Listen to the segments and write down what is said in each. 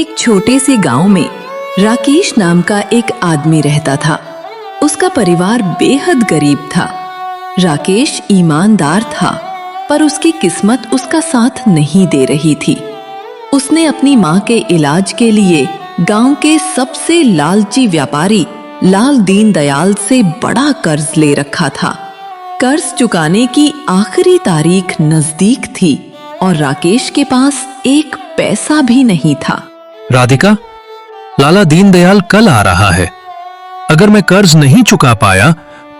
एक छोटे से गांव में राकेश नाम का एक आदमी रहता था। उसका परिवार बेहद गरीब था। राकेश ईमानदार था, पर उसकी किस्मत उसका साथ नहीं दे रही थी। उसने अपनी माँ के इलाज के लिए गांव के सबसे लालची व्यापारी लाल दीन दयाल से बड़ा कर्ज ले रखा था। कर्ज चुकाने की आखिरी तारीख नजदीक थी और राकेश के पास एक पैसा भी नहीं था। राधिका, लाला दीनदयाल कल आ रहा है। अगर मैं कर्ज नहीं चुका पाया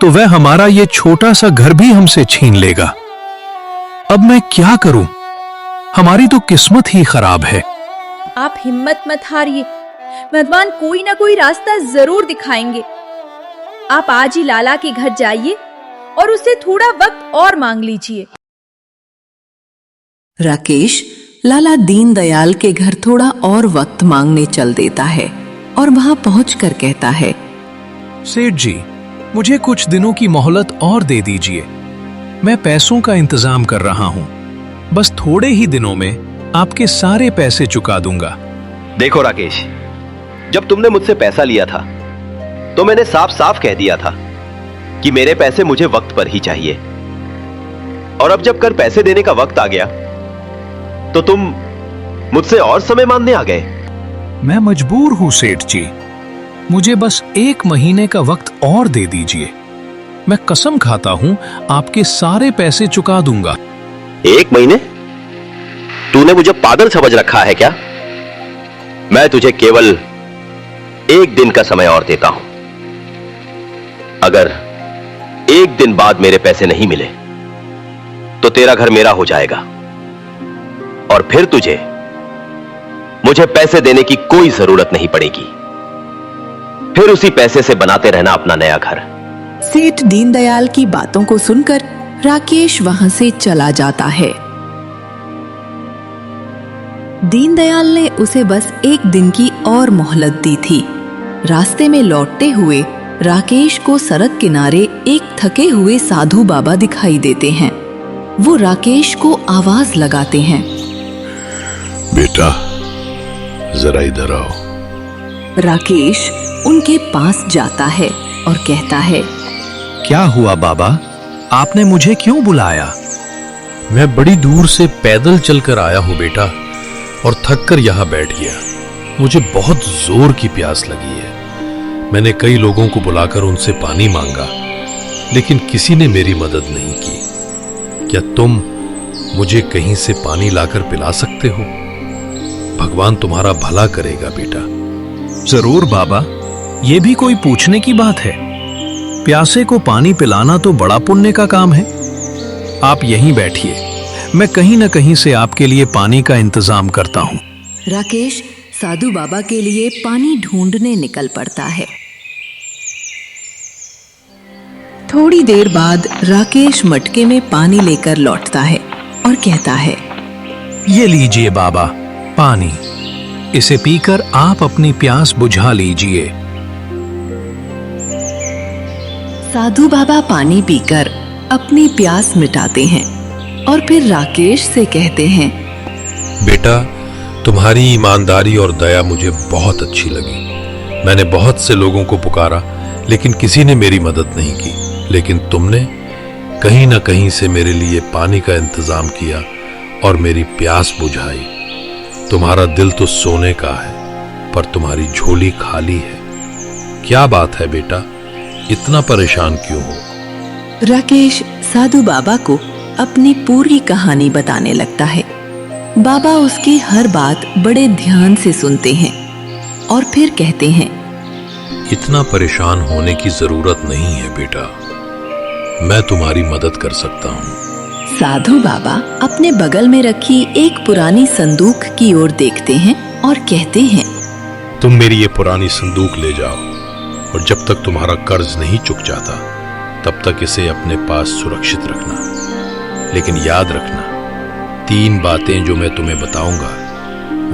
तो वह हमारा ये छोटा सा घर भी हमसे छीन लेगा। अब मैं क्या करूं? हमारी तो किस्मत ही खराब है। आप हिम्मत मत हारिए, भगवान कोई ना कोई रास्ता जरूर दिखाएंगे। आप आज ही लाला के घर जाइए और उससे थोड़ा वक्त और मांग लीजिए। राकेश लाला दीनदयाल के घर थोड़ा और वक्त मांगने चल देता है और वहां पहुंचकर कहता है, सेठ जी, मुझे कुछ दिनों की मोहलत और दे दीजिए। मैं पैसों का इंतजाम कर रहा हूं। बस थोड़े ही दिनों में आपके सारे पैसे चुका दूंगा। देखो राकेश, जब तुमने मुझसे पैसा लिया था तो मैंने साफ साफ कह दिया था कि मेरे पैसे मुझे वक्त पर ही चाहिए। और अब जब कर पैसे देने का वक्त आ गया तो तुम मुझसे और समय मांगने आ गए। मैं मजबूर हूं सेठ जी, मुझे बस 1 महीने का वक्त और दे दीजिए। मैं कसम खाता हूं आपके सारे पैसे चुका दूंगा। 1 महीने? तूने मुझे पागल समझ रखा है क्या? मैं तुझे केवल 1 दिन का समय और देता हूं। अगर 1 दिन बाद मेरे पैसे नहीं मिले तो तेरा घर मेरा हो जाएगा और फिर तुझे मुझे पैसे देने की कोई जरूरत नहीं पड़ेगी। फिर उसी पैसे से बनाते रहना अपना नया घर। सेठ दीनदयाल की बातों को सुनकर राकेश वहां से चला जाता है। दीनदयाल ने उसे बस 1 दिन की और मोहलत दी थी। रास्ते में लौटते हुए राकेश को सड़क किनारे एक थके हुए साधु बाबा दिखाई देते हैं। वो राकेश को आवाज लगाते हैं, बेटा, जरा इधर आओ। राकेश उनके पास जाता है और कहता है, क्या हुआ बाबा? आपने मुझे क्यों बुलाया? मैं बड़ी दूर से पैदल चलकर आया हूं बेटा, और थक कर यहां बैठ गया। मुझे बहुत जोर की प्यास लगी है। मैंने कई लोगों को बुलाकर उनसे पानी मांगा, लेकिन किसी ने मेरी मदद नहीं की। क्या तुम मुझे कहीं से पानी लाकर पिला सकते हो? भगवान तुम्हारा भला करेगा बेटा। जरूर बाबा, ये भी कोई पूछने की बात है? प्यासे को पानी पिलाना तो बड़ा पुण्य का काम है। आप यहीं बैठिए, मैं कहीं न कहीं से आपके लिए पानी का इंतजाम करता हूं। राकेश साधु बाबा के लिए पानी ढूंढने निकल पड़ता है। थोड़ी देर बाद राकेश मटके में पानी लेकर लौटता है और कहता है, ये लीजिए बाबा पानी। इसे पीकर आप अपनी प्यास बुझा लीजिए। साधु बाबा पानी पीकर अपनी प्यास मिटाते हैं और फिर राकेश से कहते हैं, बेटा, तुम्हारी ईमानदारी और दया मुझे बहुत अच्छी लगी। मैंने बहुत से लोगों को पुकारा, लेकिन किसी ने मेरी मदद नहीं की। लेकिन तुमने कहीं ना कहीं से मेरे लिए पानी का इंतजाम किया और मेरी प्यास बुझाई। तुम्हारा दिल तो सोने का है, पर तुम्हारी झोली खाली है। क्या बात है बेटा, इतना परेशान क्यों हो? राकेश साधु बाबा को अपनी पूरी कहानी बताने लगता है। बाबा उसकी हर बात बड़े ध्यान से सुनते हैं और फिर कहते हैं, इतना परेशान होने की जरूरत नहीं है बेटा, मैं तुम्हारी मदद कर सकता हूँ। साधु बाबा अपने बगल में रखी एक पुरानी संदूक की ओर देखते हैं और कहते हैं, तुम मेरी ये पुरानी संदूक ले जाओ और जब तक तुम्हारा कर्ज नहीं चुक जाता तब तक इसे अपने पास सुरक्षित रखना। लेकिन याद रखना, 3 बातें जो मैं तुम्हें बताऊंगा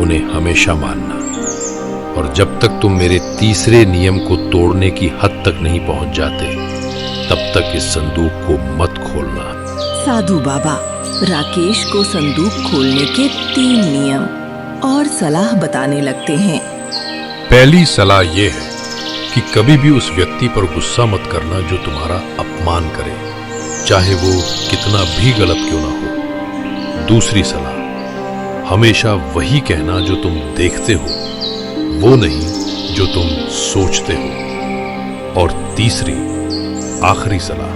उन्हें हमेशा मानना, और जब तक तुम मेरे तीसरे नियम को तोड़ने की हद तक नहीं पहुंच जाते तब तक इस संदूक को मत खोलना। साधु बाबा राकेश को संदूक खोलने के 3 नियम और सलाह बताने लगते हैं। पहली सलाह यह है कि कभी भी उस व्यक्ति पर गुस्सा मत करना जो तुम्हारा अपमान करे, चाहे वो कितना भी गलत क्यों ना हो। दूसरी सलाह, हमेशा वही कहना जो तुम देखते हो, वो नहीं जो तुम सोचते हो। और तीसरी आखिरी सलाह,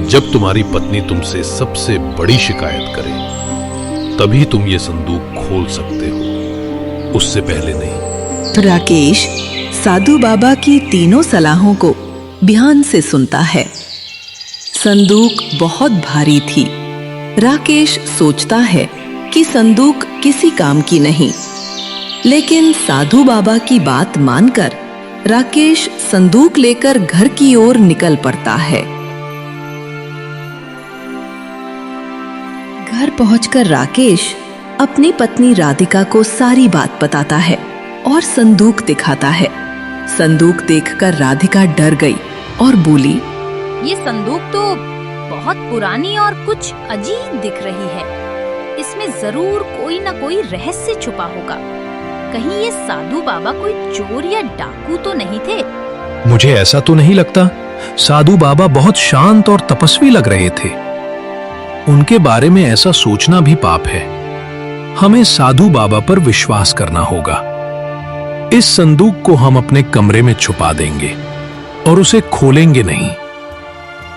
जब तुम्हारी पत्नी तुमसे सबसे बड़ी शिकायत करे तभी तुम ये संदूक खोल सकते हो, उससे पहले नहीं। राकेश साधु बाबा की तीनों सलाहों को ध्यान से सुनता है। संदूक बहुत भारी थी। राकेश सोचता है कि संदूक किसी काम की नहीं, लेकिन साधु बाबा की बात मानकर राकेश संदूक लेकर घर की ओर निकल पड़ता है। घर पहुंचकर राकेश अपनी पत्नी राधिका को सारी बात बताता है और संदूक दिखाता है। संदूक देखकर राधिका डर गई और बोली, ये संदूक तो बहुत पुरानी और कुछ अजीब दिख रही है। इसमें जरूर कोई ना कोई रहस्य छुपा होगा। कहीं ये साधु बाबा कोई चोर या डाकू तो नहीं थे? मुझे ऐसा तो नहीं लगता। साधु बाबा बहुत शांत और तपस्वी लग रहे थे। उनके बारे में ऐसा सोचना भी पाप है। हमें साधु बाबा पर विश्वास करना होगा। इस संदूक को हम अपने कमरे में छुपा देंगे और उसे खोलेंगे नहीं।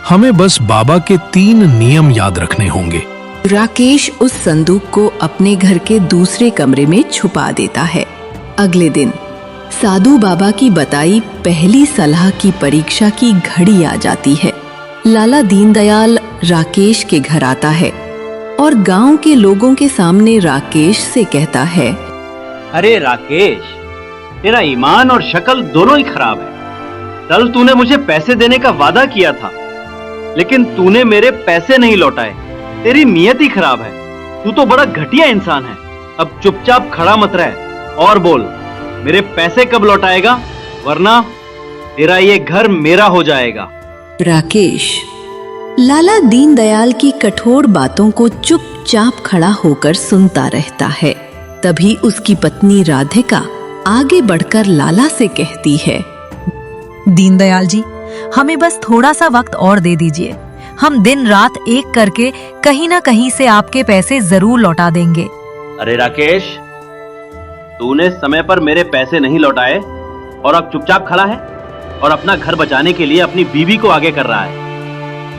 हमें बस बाबा के 3 नियम याद रखने होंगे। राकेश उस संदूक को अपने घर के दूसरे कमरे में छुपा देता है। अगले दिन साधु बाबा की बताई पहली सलाह की परीक्षा की घड़ी आ जाती है। लाला दीनदयाल राकेश के घर आता है और गांव के लोगों के सामने राकेश से कहता है, अरे राकेश, तेरा ईमान और शक्ल दोनों ही खराब है। कल तूने मुझे पैसे देने का वादा किया था, लेकिन तूने मेरे पैसे नहीं लौटाए। तेरी नीयत ही खराब है। तू तो बड़ा घटिया इंसान है। अब चुपचाप खड़ा मत रह और बोल, मेरे पैसे कब लौटाएगा, वरना तेरा ये घर मेरा हो जाएगा। राकेश लाला दीनदयाल की कठोर बातों को चुपचाप खड़ा होकर सुनता रहता है। तभी उसकी पत्नी राधिका आगे बढ़कर लाला से कहती है, दीनदयाल जी, हमें बस थोड़ा सा वक्त और दे दीजिए। हम दिन रात एक करके कहीं ना कहीं से आपके पैसे जरूर लौटा देंगे। अरे राकेश, तूने समय पर मेरे पैसे नहीं लौटाए और अब चुपचाप खड़ा है और अपना घर बचाने के लिए अपनी बीवी को आगे कर रहा है।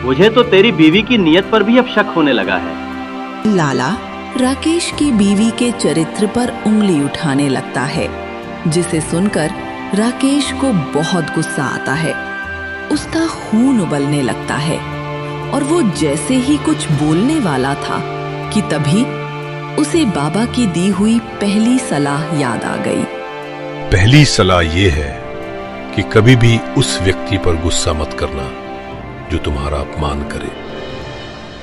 मुझे तो तेरी बीवी की नीयत पर भी अब शक होने लगा है। लाला राकेश की बीवी के चरित्र पर उंगली उठाने लगता है, जिसे सुनकर राकेश को बहुत गुस्सा आता है। उसका खून उबलने लगता है और वो जैसे ही कुछ बोलने वाला था कि तभी उसे बाबा की दी हुई पहली सलाह याद आ गई। पहली सलाह यह है कि कभी भी उस व्यक्ति पर गुस्सा मत करना जो तुम्हारा अपमान करे,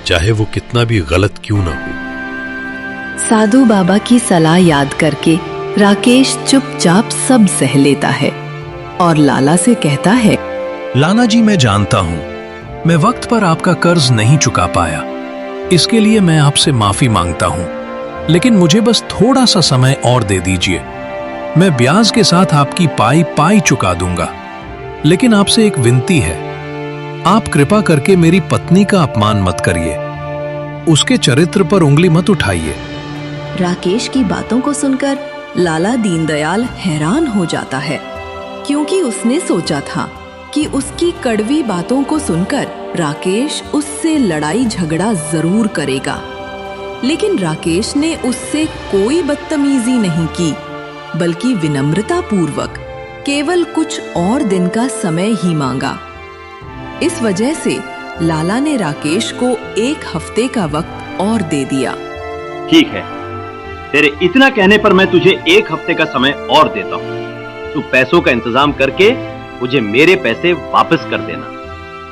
चाहे वो कितना भी गलत क्यों ना हो। साधु बाबा की सलाह याद करके राकेश चुपचाप सब सह लेता है और लाला से कहता है, लाला जी, मैं जानता हूं मैं वक्त पर आपका कर्ज नहीं चुका पाया। इसके लिए मैं आपसे माफी मांगता हूं, लेकिन मुझे बस थोड़ा सा समय और दे दीजिए। मैं ब्याज के साथ आपकी पाई चुका दूंगा। लेकिन आपसे एक विनती है, आप कृपा करके मेरी पत्नी का अपमान मत करिए। उसके चरित्र पर उंगली मत उठाइए। राकेश की बातों को सुनकर लाला दीनदयाल हैरान हो जाता है, क्योंकि उसने सोचा था कि उसकी कड़वी बातों को सुनकर राकेश उससे लड़ाई झगड़ा जरूर करेगा। लेकिन राकेश ने उससे कोई बदतमीजी नहीं की, बल्कि विनम्रता पूर्वक केवल कुछ और दिन का समय ही मांगा। इस वजह से लाला ने राकेश को 1 हफ्ते का वक्त और दे दिया। ठीक है, तेरे इतना कहने पर मैं तुझे 1 हफ्ते का समय और देता हूँ। तू पैसों का इंतजाम करके मुझे मेरे पैसे वापस कर देना।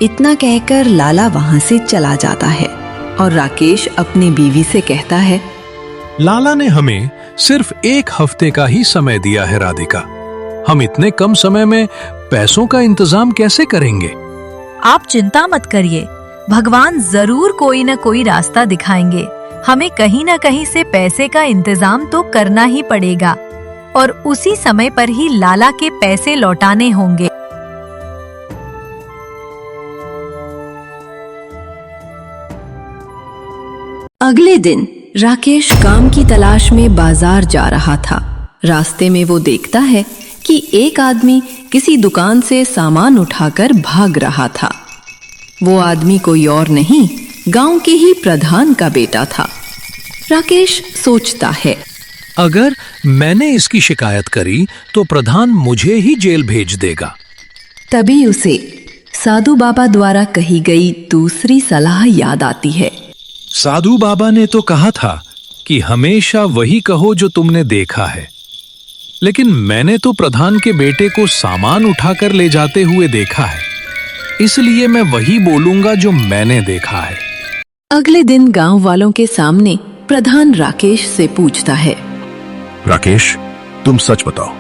इतना कहकर लाला वहां से चला जाता है और राकेश अपनी बीवी से कहता है, लाला ने हमें सिर्फ 1 हफ्ते का ही समय दिया है राधिका। हम इतने कम समय में पैसों का इंतजाम कैसे करेंगे? आप चिंता मत करिए, भगवान जरूर कोई न कोई रास्ता दिखाएंगे। हमें कहीं ना कहीं से पैसे का इंतजाम तो करना ही पड़ेगा और उसी समय पर ही लाला के पैसे लौटाने होंगे। अगले दिन राकेश काम की तलाश में बाजार जा रहा था। रास्ते में वो देखता है कि एक आदमी किसी दुकान से सामान उठाकर भाग रहा था। वो आदमी कोई और नहीं, गांव के ही प्रधान का बेटा था। राकेश सोचता है, अगर मैंने इसकी शिकायत करी तो प्रधान मुझे ही जेल भेज देगा। तभी उसे साधु बाबा द्वारा कही गई दूसरी सलाह याद आती है। साधु बाबा ने तो कहा था कि हमेशा वही कहो जो तुमने देखा है, लेकिन मैंने तो प्रधान के बेटे को सामान उठाकर ले जाते हुए देखा है, इसलिए मैं वही बोलूंगा जो मैंने देखा है। अगले दिन गांव वालों के सामने प्रधान राकेश से पूछता है, राकेश, तुम सच बताओ,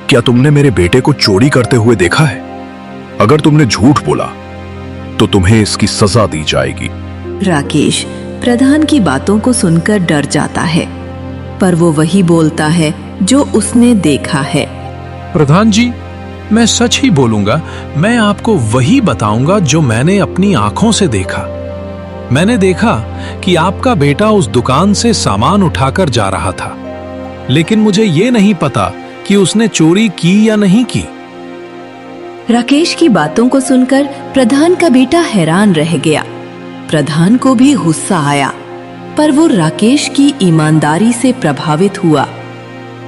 क्या तुमने मेरे बेटे को चोरी करते हुए देखा है? अगर तुमने झूठ बोला तो तुम्हें इसकी सजा दी जाएगी। राकेश प्रधान की बातों को सुनकर डर जाता है, पर वो वही बोलता है जो उसने देखा है। प्रधान जी, मैं सच ही बोलूंगा। मैं आपको वही बताऊंगा जो मैंने अपनी आंखों से देखा। मैंने देखा कि आपका बेटा उस दुकान से सामान उठाकर जा रहा था, लेकिन मुझे ये नहीं पता कि उसने चोरी की या नहीं की। राकेश की बातों को सुनकर प्रधान का बेटा हैरान रह गया। प्रधान को भी गुस्सा आया, पर वो राकेश की ईमानदारी से प्रभावित हुआ,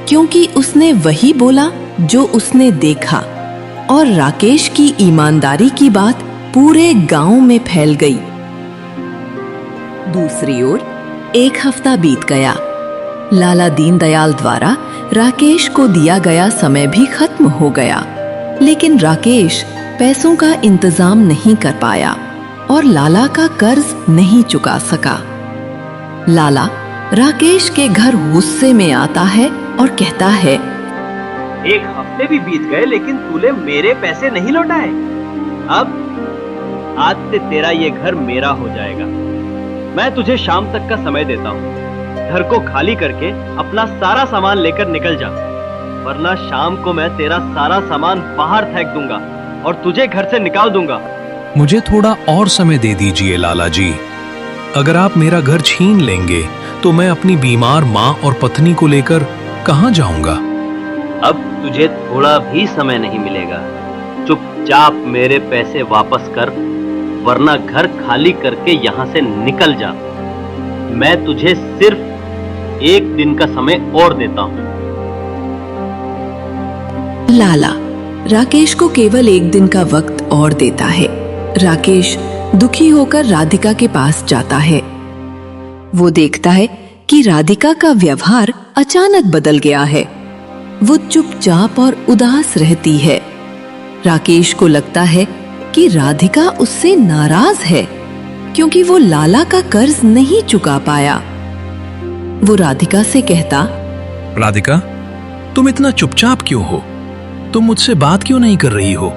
क्योंकि उसने वही बोला जो उसने देखा, और राकेश की ईमानदारी की बात पूरे गांव में फैल गई। दूसरी ओर एक हफ्ता बीत गया। लाला दीनदयाल द्वारा राकेश को दिया गया समय भी खत्म हो गया, लेकिन राकेश पैसों का इंतजाम नहीं कर पाया और लाला का कर्ज नहीं चुका सका। लाला राकेश के घर गुस्से में आता है और कहता है, एक हफ्ते भी बीत गए लेकिन तूने मेरे पैसे नहीं लौटाए। अब आज से तेरा ये घर मेरा हो जाएगा। मैं तुझे शाम तक का समय देता हूँ। घर को खाली करके अपना सारा सामान लेकर निकल जा, वरना शाम को मैं तेरा सारा सामान बाहर फेंक दूंगा और तुझे घर से निकाल दूंगा। मुझे थोड़ा और समय दे दीजिए लाला जी। अगर आप मेरा घर छीन लेंगे तो मैं अपनी बीमार माँ और पत्नी को लेकर कहाँ जाऊंगा? अब तुझे थोड़ा भी समय नहीं मिलेगा। चुपचाप मेरे पैसे वापस कर, वरना घर खाली करके यहाँ से निकल जा। मैं तुझे सिर्फ एक दिन का समय और देता हूँ। लाला राकेश को केवल एक दिन का वक्त और देता है। राकेश दुखी होकर राधिका के पास जाता है। वो देखता है कि राधिका का व्यवहार अचानक बदल गया है। वो चुपचाप और उदास रहती है। राकेश को लगता है कि राधिका उससे नाराज है, क्योंकि वो लाला का कर्ज नहीं चुका पाया। वो राधिका से कहता, राधिका, तुम इतना चुपचाप क्यों हो? तुम मुझसे बात क्यों नहीं कर रही हो?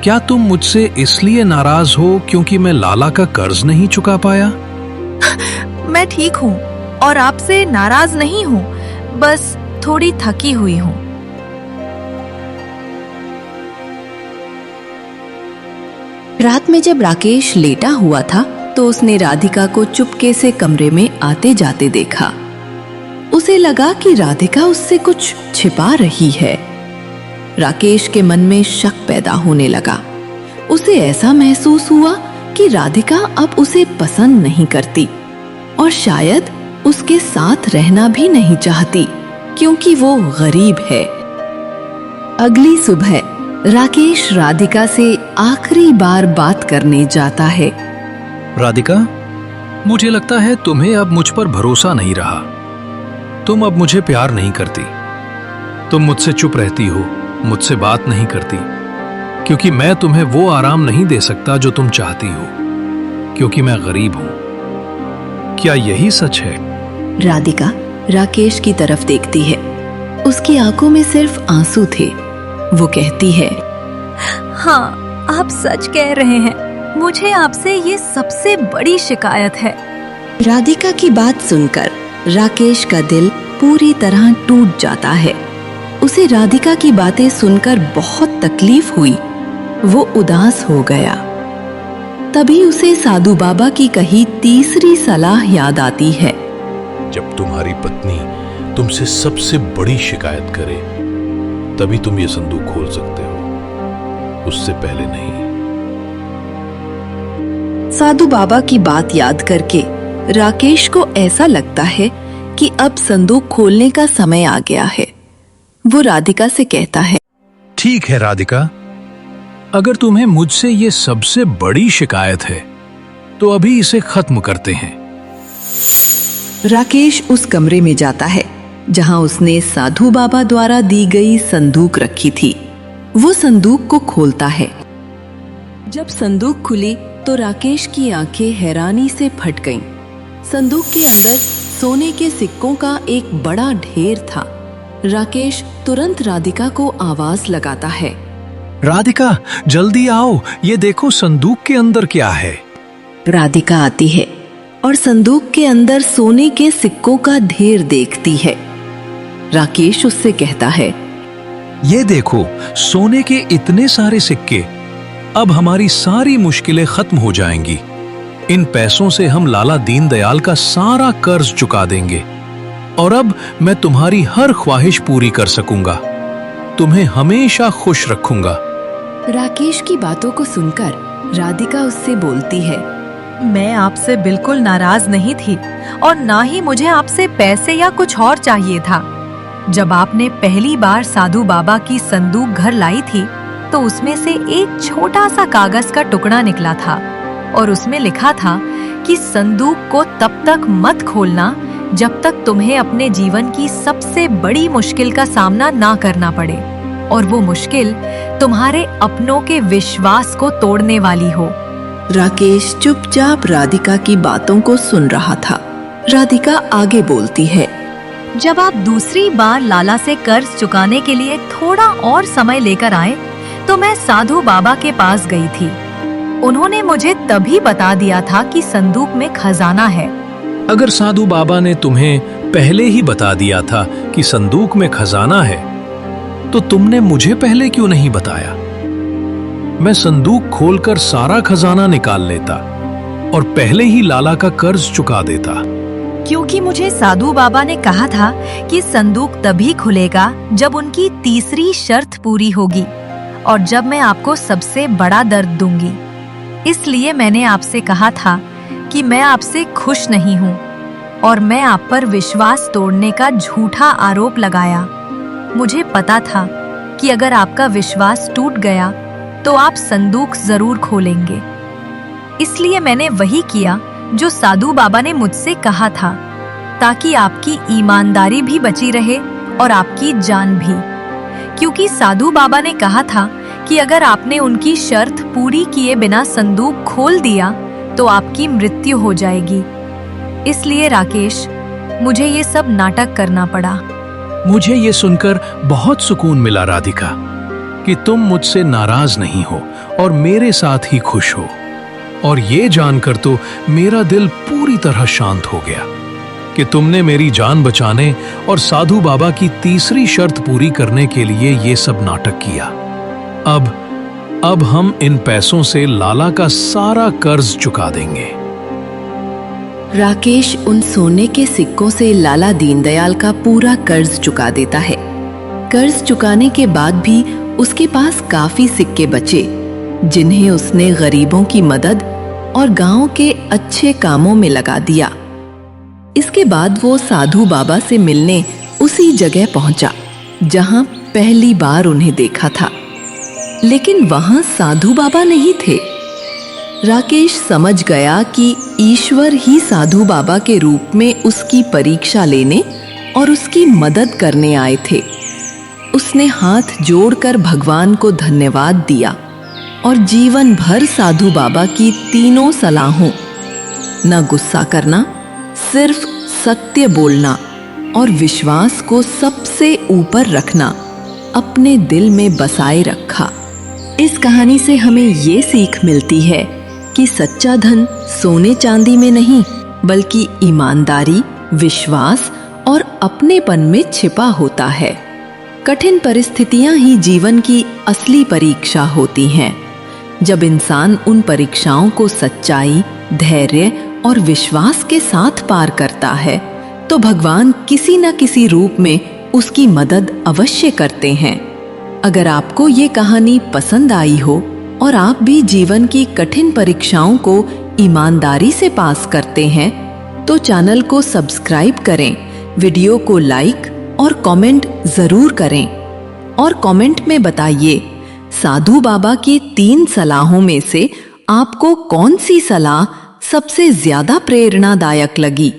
क्या तुम मुझसे इसलिए नाराज हो क्योंकि मैं लाला का कर्ज नहीं चुका पाया? मैं ठीक हूँ और आपसे नाराज नहीं हूँ, बस थोड़ी थकी हुई हूँ। रात में जब राकेश लेटा हुआ था तो उसने राधिका को चुपके से कमरे में आते जाते देखा। उसे लगा कि राधिका उससे कुछ छिपा रही है। राकेश के मन में शक पैदा होने लगा। उसे ऐसा महसूस हुआ कि राधिका अब उसे पसंद नहीं करती और शायद उसके साथ रहना भी नहीं चाहती, क्योंकि वो गरीब है। अगली सुबह राकेश राधिका से आखिरी बार बात करने जाता है। राधिका, मुझे लगता है तुम्हें अब मुझ पर भरोसा नहीं रहा। तुम अब मुझे प्यार नहीं करती। तुम मुझसे चुप रहती हो, मुझसे बात नहीं करती, क्योंकि मैं तुम्हें वो आराम नहीं दे सकता जो तुम चाहती हो, क्योंकि मैं गरीब हूं। क्या यही सच है? राधिका राकेश की तरफ देखती है। उसकी आंखों में सिर्फ आंसू थे। वो कहती है, हाँ, आप सच कह रहे हैं। मुझे आपसे ये सबसे बड़ी शिकायत है। राधिका की बात सुनकर राकेश का दिल पूरी तरह टूट जाता है। उसे राधिका की बातें सुनकर बहुत तकलीफ हुई। वो उदास हो गया। तभी उसे साधु बाबा की कही तीसरी सलाह याद आती है। जब तुम्हारी पत्नी तुमसे सबसे बड़ी शिकायत करे तभी तुम ये संदूक खोल सकते हो, उससे पहले नहीं। साधु बाबा की बात याद करके राकेश को ऐसा लगता है कि अब संदूक खोलने का समय आ गया है। वो राधिका से कहता है, ठीक है राधिका, अगर तुम्हें मुझसे ये सबसे बड़ी शिकायत है तो अभी इसे खत्म करते हैं। राकेश उस कमरे में जाता है जहां उसने साधु बाबा द्वारा दी गई संदूक रखी थी। वो संदूक को खोलता है। जब संदूक खुली तो राकेश की आंखें हैरानी से फट गईं। संदूक के अंदर सोने के सिक्कों का एक बड़ा ढेर था। राकेश तुरंत राधिका को आवाज लगाता है, राधिका जल्दी आओ, ये देखो संदूक के अंदर क्या है। राधिका आती है और संदूक के अंदर सोने के सिक्कों का ढेर देखती है। राकेश उससे कहता है, ये देखो सोने के इतने सारे सिक्के, अब हमारी सारी मुश्किलें खत्म हो जाएंगी। इन पैसों से हम लाला दीनदयाल का सारा कर्ज चुका देंगे और अब मैं तुम्हारी हर ख्वाहिश पूरी कर सकूंगा। तुम्हें हमेशा खुश रखूंगा। राकेश की बातों को सुनकर राधिका उससे बोलती है, मैं आपसे बिल्कुल नाराज नहीं थी और ना ही मुझे आपसे पैसे या कुछ और चाहिए था। जब आपने पहली बार साधु बाबा की संदूक घर लाई थी तो उसमें से एक छोटा सा कागज का टुकड़ा निकला था और उसमें लिखा था कि संदूक को तब तक मत खोलना जब तक तुम्हें अपने जीवन की सबसे बड़ी मुश्किल का सामना ना करना पड़े और वो मुश्किल तुम्हारे अपनों के विश्वास को तोड़ने वाली हो। राकेश चुपचाप राधिका की बातों को सुन रहा था। राधिका आगे बोलती है, जब आप दूसरी बार लाला से कर्ज चुकाने के लिए थोड़ा और समय लेकर आए तो मैं साधु बाबा के पास गई थी। उन्होंने मुझे तभी बता दिया था कि संदूक में खजाना है। अगर साधु बाबा ने तुम्हें पहले ही बता दिया था कि संदूक में खजाना है तो तुमने मुझे पहले क्यों नहीं बताया? मैं संदूक खोलकर सारा खजाना निकाल लेता और पहले ही लाला का कर्ज चुका देता। क्योंकि मुझे साधु बाबा ने कहा था कि संदूक तभी खुलेगा जब उनकी तीसरी शर्त पूरी होगी और जब मैं आपको सबसे बड़ा दर्द दूंगी। इसलिए मैंने आपसे कहा था कि मैं आपसे खुश नहीं हूँ और मैं आप पर विश्वास तोड़ने का झूठा आरोप लगाया। मुझे पता था कि अगर आपका विश्वास टूट गया तो आप संदूक जरूर खोलेंगे। इसलिए मैंने वही किया जो साधु बाबा ने मुझसे कहा था, ताकि आपकी ईमानदारी भी बची रहे और आपकी जान भी। क्योंकि साधु बाबा ने कहा था कि अगर आपने उनकी शर्त पूरी किए बिना संदूक खोल दिया तो आपकी मृत्यु हो जाएगी। इसलिए राकेश, मुझे ये सब नाटक करना पड़ा। मुझे ये सुनकर बहुत सुकून मिला राधिका कि तुम मुझसे नाराज नहीं हो और मेरे साथ ही खुश हो। और ये जानकर तो मेरा दिल पूरी तरह शांत हो गया कि तुमने मेरी जान बचाने और साधु बाबा की तीसरी शर्त पूरी करने के लिए ये सब नाटक किया। अब हम इन पैसों से लाला का सारा कर्ज चुका देंगे। राकेश उन सोने के सिक्कों से लाला दीनदयाल का पूरा कर्ज चुका देता है। कर्ज चुकाने के बाद भी उसके पास काफी सिक्के बचे, जिन्हें उसने गरीबों की मदद और गांव के अच्छे कामों में लगा दिया। इसके बाद वो साधु बाबा से मिलने उसी जगह पहुंचा जहां पहली बार उन्हें देखा था, लेकिन वहां साधु बाबा नहीं थे। राकेश समझ गया कि ईश्वर ही साधु बाबा के रूप में उसकी परीक्षा लेने और उसकी मदद करने आए थे। उसने हाथ जोड़कर भगवान को धन्यवाद दिया और जीवन भर साधु बाबा की तीनों सलाहों, न गुस्सा करना, सिर्फ सत्य बोलना और विश्वास को सबसे ऊपर रखना, अपने दिल में बसाए रखा। इस कहानी से हमें ये सीख मिलती है कि सच्चा धन सोने चांदी में नहीं बल्कि ईमानदारी, विश्वास और अपनेपन में छिपा होता है। कठिन परिस्थितियां ही जीवन की असली परीक्षा होती हैं। जब इंसान उन परीक्षाओं को सच्चाई, धैर्य और विश्वास के साथ पार करता है तो भगवान किसी न किसी रूप में उसकी मदद अवश्य करते हैं। अगर आपको ये कहानी पसंद आई हो और आप भी जीवन की कठिन परीक्षाओं को ईमानदारी से पास करते हैं तो चैनल को सब्सक्राइब करें, वीडियो को लाइक और कमेंट जरूर करें और कमेंट में बताइए साधु बाबा की 3 सलाहों में से आपको कौन सी सलाह सबसे ज्यादा प्रेरणादायक लगी।